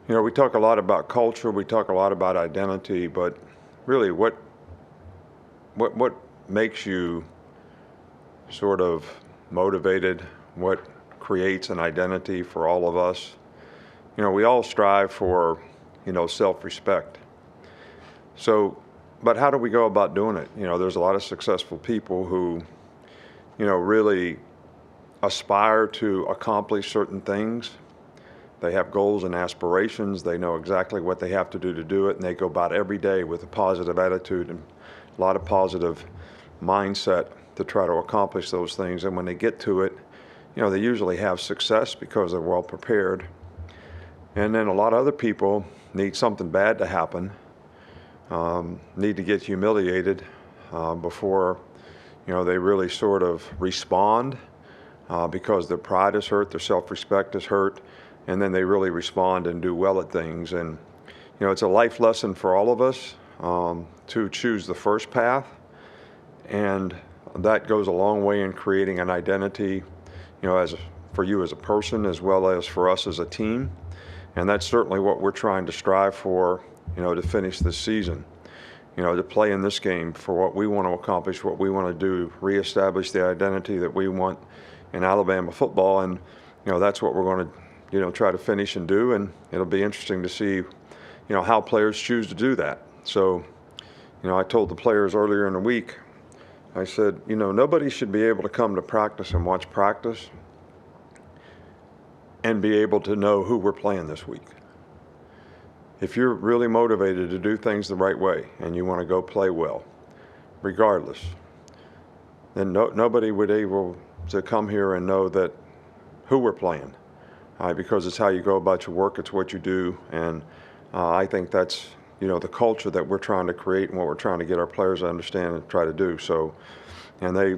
We talk a lot about culture, we talk a lot about identity, but really what makes you sort of motivated? What creates an identity for all of us? We all strive for, self-respect. So, but how do we go about doing it? There's a lot of successful people who, really aspire to accomplish certain things. They have goals and aspirations. They know exactly what they have to do it, and they go about every day with a positive attitude and a lot of positive mindset to try to accomplish those things. And when they get to it, they usually have success because they're well prepared. And then a lot of other people need something bad to happen, need to get humiliated before, they really sort of respond because their pride is hurt, their self-respect is hurt, and then they really respond and do well at things. And, it's a life lesson for all of us to choose the first path, and that goes a long way in creating an identity, as for you as a person as well as for us as a team. And that's certainly what we're trying to strive for, to finish this season, to play in this game for what we want to accomplish, what we want to do, reestablish the identity that we want in Alabama football. And, that's what we're going to, try to finish and do. And it'll be interesting to see, how players choose to do that. So, I told the players earlier in the week, I said, nobody should be able to come to practice and watch practice and be able to know who we're playing this week. If you're really motivated to do things the right way and you want to go play well, regardless, then nobody would be able to come here and know that who we're playing, because it's how you go about your work, it's what you do, and I think that's the culture that we're trying to create and what we're trying to get our players to understand and try to do. So, and they,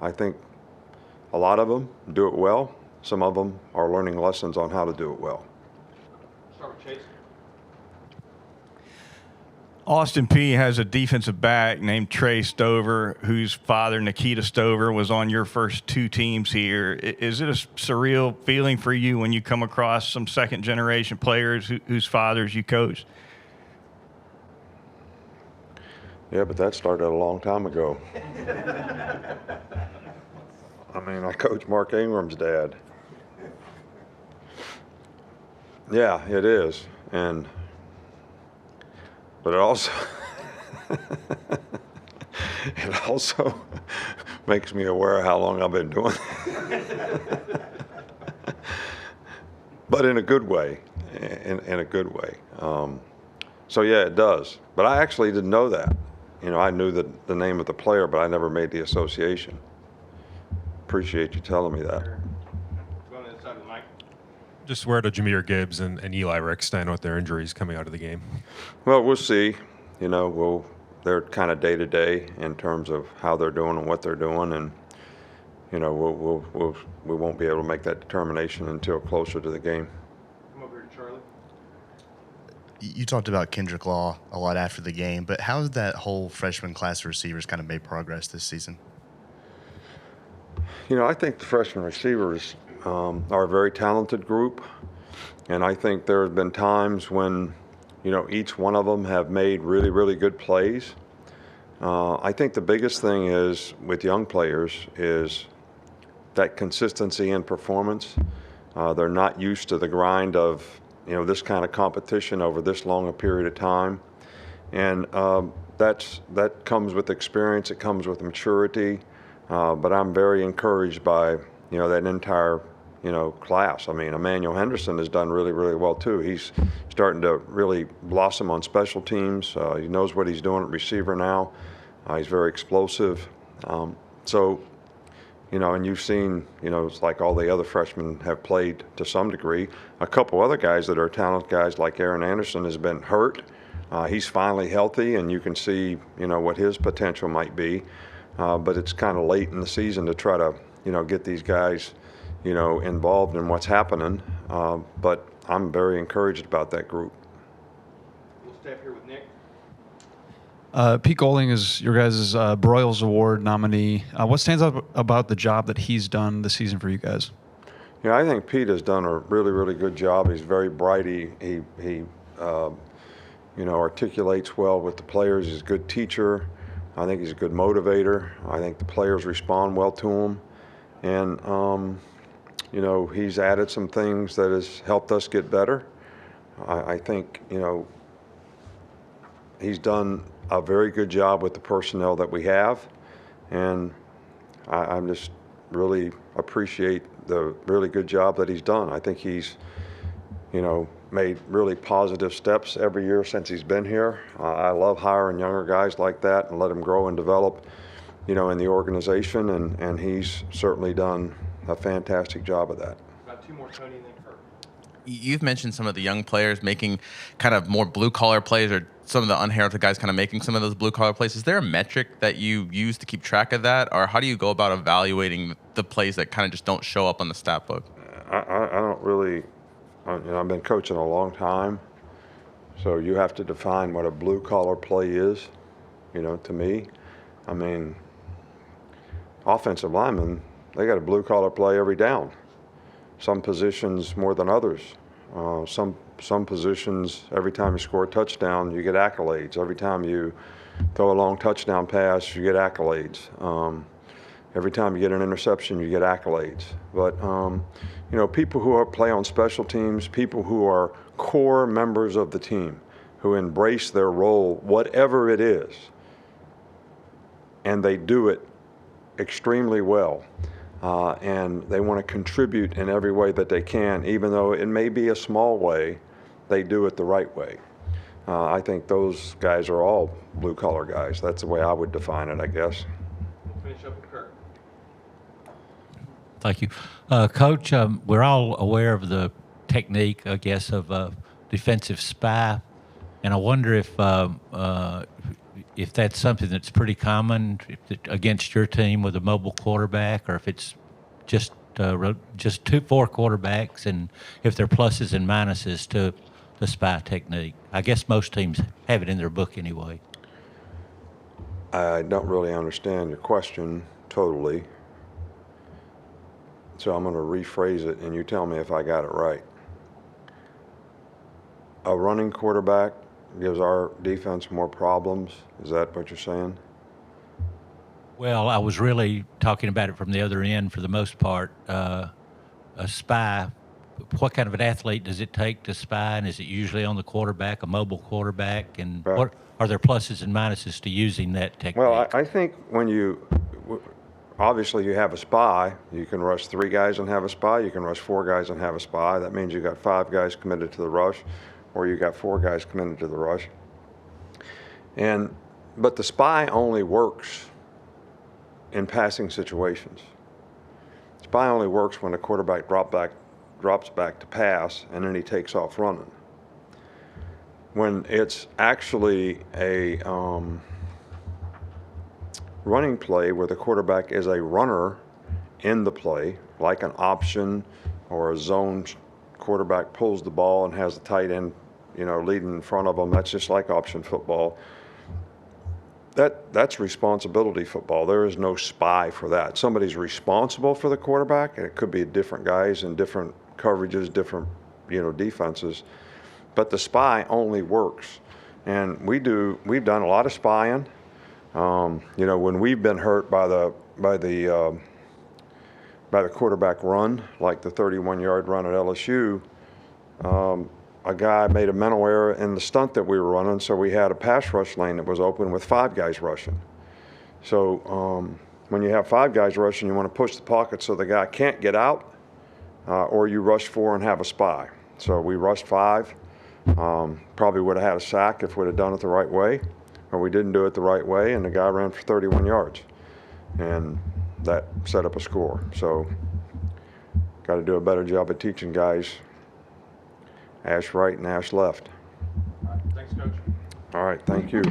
I think a lot of them do it well. Some of them are learning lessons on how to do it well. Start with Chase. Austin Peay has a defensive back named Trey Stover, whose father, Nikita Stover, was on your first two teams here. Is it a surreal feeling for you when you come across some second-generation players whose fathers you coached? Yeah, but that started a long time ago. I coached Mark Ingram's dad. Yeah, it is. But it also makes me aware of how long I've been doing it. But in a good way, in a good way. So yeah, it does. But I actually didn't know that. I knew the name of the player, but I never made the association. Appreciate you telling me that. Going to the side of the mic. Just where do Jahmyr Gibbs and Eli Rick stand with their injuries coming out of the game? Well, we'll see. They're kind of day to day in terms of how they're doing and what they're doing, and we won't be able to make that determination until closer to the game. Come over here to Charlie. You talked about Kendrick Law a lot after the game, but how has that whole freshman class of receivers kind of made progress this season? I think the freshman receivers are a very talented group, and I think there have been times when, each one of them have made really, really good plays. I think the biggest thing is with young players is that consistency in performance. They're not used to the grind of, this kind of competition over this long a period of time, and that comes with experience. It comes with maturity. But I'm very encouraged by, that entire, class. Emmanuel Henderson has done really, really well too. He's starting to really blossom on special teams. He knows what he's doing at receiver now. He's very explosive. So, and you've seen, it's like all the other freshmen have played to some degree. A couple other guys that are talented guys like Aaron Anderson has been hurt. He's finally healthy, and you can see, what his potential might be. But it's kind of late in the season to try to, get these guys, involved in what's happening. But I'm very encouraged about that group. We'll stay up here with Nick. Pete Golding is your guys' Broyles Award nominee. What stands out about the job that he's done this season for you guys? Yeah, I think Pete has done a really, really good job. He's very bright. He articulates well with the players. He's a good teacher. I think he's a good motivator. I think the players respond well to him. And, he's added some things that has helped us get better. I think, he's done a very good job with the personnel that we have. And I'm just really appreciate the really good job that he's done. I think he's, made really positive steps every year since he's been here. I love hiring younger guys like that and let them grow and develop, in the organization, and he's certainly done a fantastic job of that. About two more, Tony, and then Kirk. You've mentioned some of the young players making kind of more blue-collar plays, or some of the unheralded guys kind of making some of those blue-collar plays. Is there a metric that you use to keep track of that, or how do you go about evaluating the plays that kind of just don't show up on the stat book? I don't really, I've been coaching a long time, so you have to define what a blue-collar play is, to me. I mean, offensive linemen, they got a blue-collar play every down. Some positions more than others. Some positions, every time you score a touchdown, you get accolades. Every time you throw a long touchdown pass, you get accolades. Every time you get an interception, you get accolades. But, people who play on special teams, people who are core members of the team, who embrace their role, whatever it is, and they do it extremely well. And they want to contribute in every way that they can, even though it may be a small way, they do it the right way. I think those guys are all blue-collar guys. That's the way I would define it, I guess. We'll finish up with Kirk. Thank you. Coach, we're all aware of the technique, I guess, of defensive spy, and I wonder if that's something that's pretty common against your team with a mobile quarterback, or if it's just 4 quarterbacks, and if there are pluses and minuses to the spy technique. I guess most teams have it in their book anyway. I don't really understand your question totally, so I'm going to rephrase it, and you tell me if I got it right. A running quarterback gives our defense more problems. Is that what you're saying? Well, I was really talking about it from the other end for the most part. A spy, what kind of an athlete does it take to spy, and is it usually on the quarterback, a mobile quarterback? And Right. what are there pluses and minuses to using that technique? Well, I think when obviously you have a spy, you can rush 3 guys and have a spy, you can rush 4 guys and have a spy. That means you got 5 guys committed to the rush, or you got 4 guys committed to the rush. But the spy only works in passing situations. Spy only works when the quarterback drops back to pass, and then he takes off running. When it's actually a running play where the quarterback is a runner in the play, like an option or a zone, quarterback pulls the ball and has the tight end, leading in front of them. That's just like option football. That's responsibility football. There is no spy for that. Somebody's responsible for the quarterback, and it could be different guys in different coverages, different, defenses. But the spy only works, and we've done a lot of spying. When we've been hurt by the quarterback run, like the 31-yard run at LSU, a guy made a mental error in the stunt that we were running, so we had a pass rush lane that was open with 5 guys rushing. So when you have 5 guys rushing, you want to push the pocket so the guy can't get out, or you rush 4 and have a spy. So we rushed 5. Probably would have had a sack if we'd have done it the right way, or we didn't do it the right way, and the guy ran for 31 yards. And that set up a score. So got to do a better job of teaching guys ash right and ash left. All right, thanks, Coach. All right, thank you.